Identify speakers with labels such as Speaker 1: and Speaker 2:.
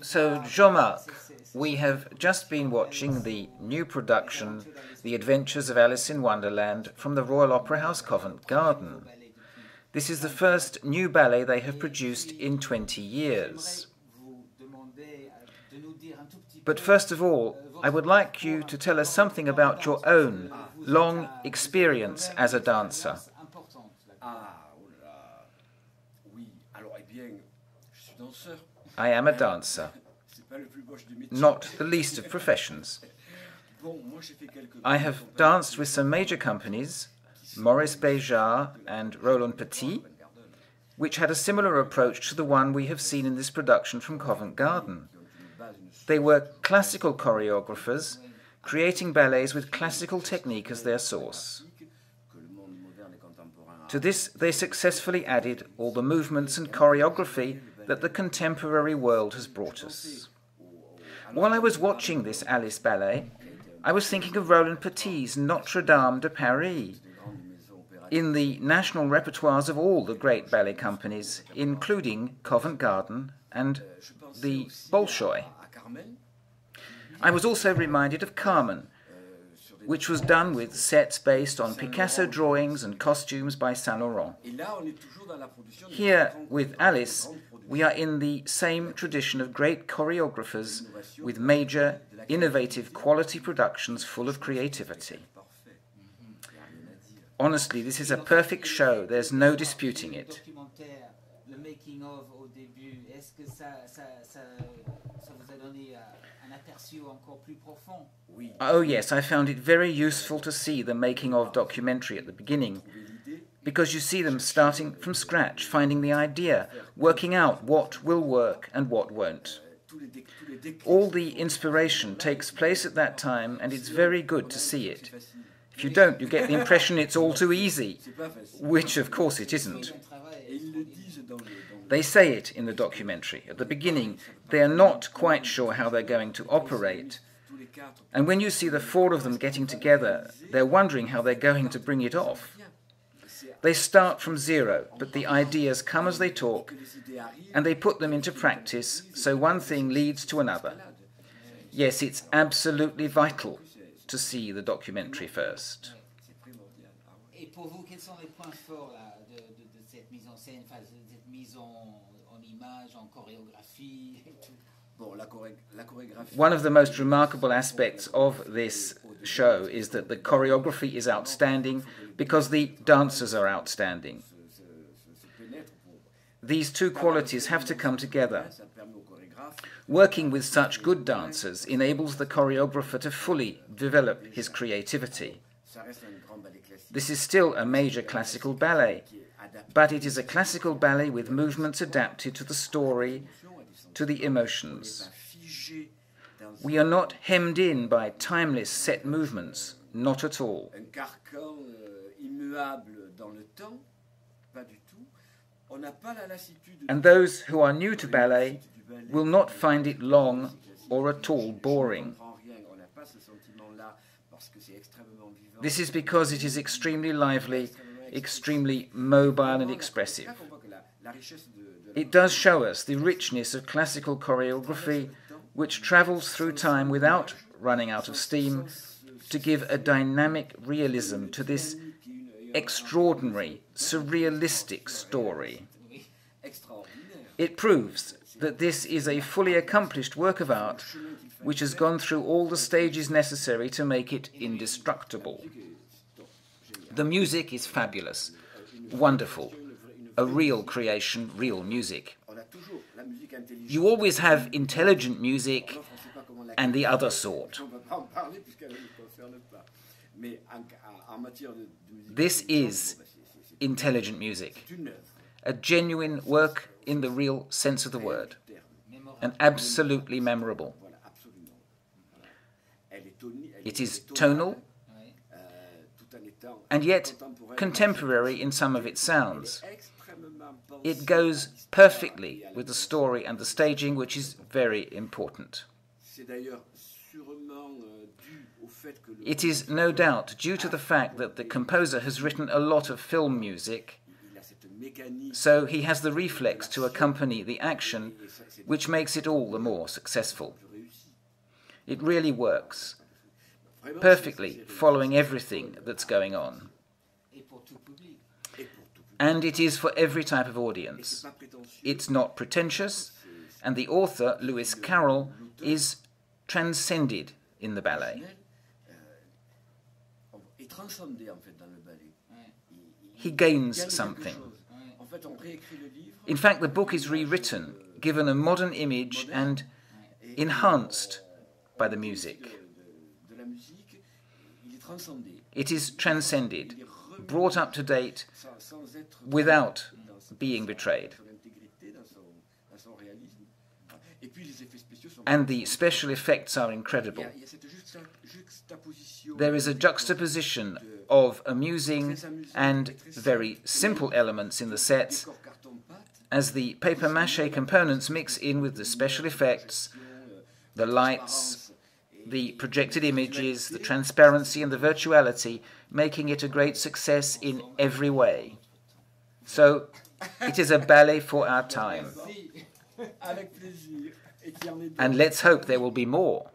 Speaker 1: So, Jean-Marc, we have just been watching the new production, The Adventures of Alice in Wonderland, from the Royal Opera House, Covent Garden. This is the first new ballet they have produced in 20 years. But first of all, I would like you to tell us something about your own long experience as a dancer. I am a dancer, not the least of professions. I have danced with some major companies, Maurice Béjart and Roland Petit, which had a similar approach to the one we have seen in this production from Covent Garden. They were classical choreographers, creating ballets with classical technique as their source. To this, they successfully added all the movements and choreography that the contemporary world has brought us. While I was watching this Alice ballet, I was thinking of Roland Petit's Notre Dame de Paris, in the national repertoires of all the great ballet companies, including Covent Garden and the Bolshoi. I was also reminded of Carmen, which was done with sets based on Picasso drawings and costumes by Saint Laurent. Here, with Alice, we are in the same tradition of great choreographers with major, innovative quality productions full of creativity. Honestly, this is a perfect show. There's no disputing it. Oh yes, I found it very useful to see the making-of documentary at the beginning, because you see them starting from scratch, finding the idea, working out what will work and what won't. All the inspiration takes place at that time, and it's very good to see it. If you don't, you get the impression it's all too easy, which of course it isn't. They say it in the documentary. At the beginning, they are not quite sure how they're going to operate. And when you see the four of them getting together, they're wondering how they're going to bring it off. They start from zero, but the ideas come as they talk, and they put them into practice, so one thing leads to another. Yes, it's absolutely vital to see the documentary first. One of the most remarkable aspects of this show is that the choreography is outstanding because the dancers are outstanding. These two qualities have to come together. Working with such good dancers enables the choreographer to fully develop his creativity. This is still a major classical ballet, but it is a classical ballet with movements adapted to the story, to the emotions. We are not hemmed in by timeless set movements, not at all. And those who are new to ballet will not find it long or at all boring. This is because it is extremely lively, extremely mobile and expressive. It does show us the richness of classical choreography, which travels through time without running out of steam, to give a dynamic realism to this extraordinary, surrealistic story. It proves that this is a fully accomplished work of art, which has gone through all the stages necessary to make it indestructible. The music is fabulous, wonderful, a real creation, real music. You always have intelligent music and the other sort. This is intelligent music, a genuine work in the real sense of the word, and absolutely memorable. It is tonal, and yet contemporary in some of its sounds. It goes perfectly with the story and the staging, which is very important. It is no doubt due to the fact that the composer has written a lot of film music So he has the reflex to accompany the action, which makes it all the more successful. It really works, perfectly following everything that's going on. And it is for every type of audience. It's not pretentious, and the author, Lewis Carroll, is transcended in the ballet. He gains something. In fact, the book is rewritten, given a modern image and enhanced by the music. It is transcended, brought up to date, without being betrayed. And the special effects are incredible. There is a juxtaposition of amusing and very simple elements in the sets as the papier-mâché components mix in with the special effects, the lights, the projected images, the transparency and the virtuality, making it a great success in every way. So, it is a ballet for our time. And let's hope there will be more.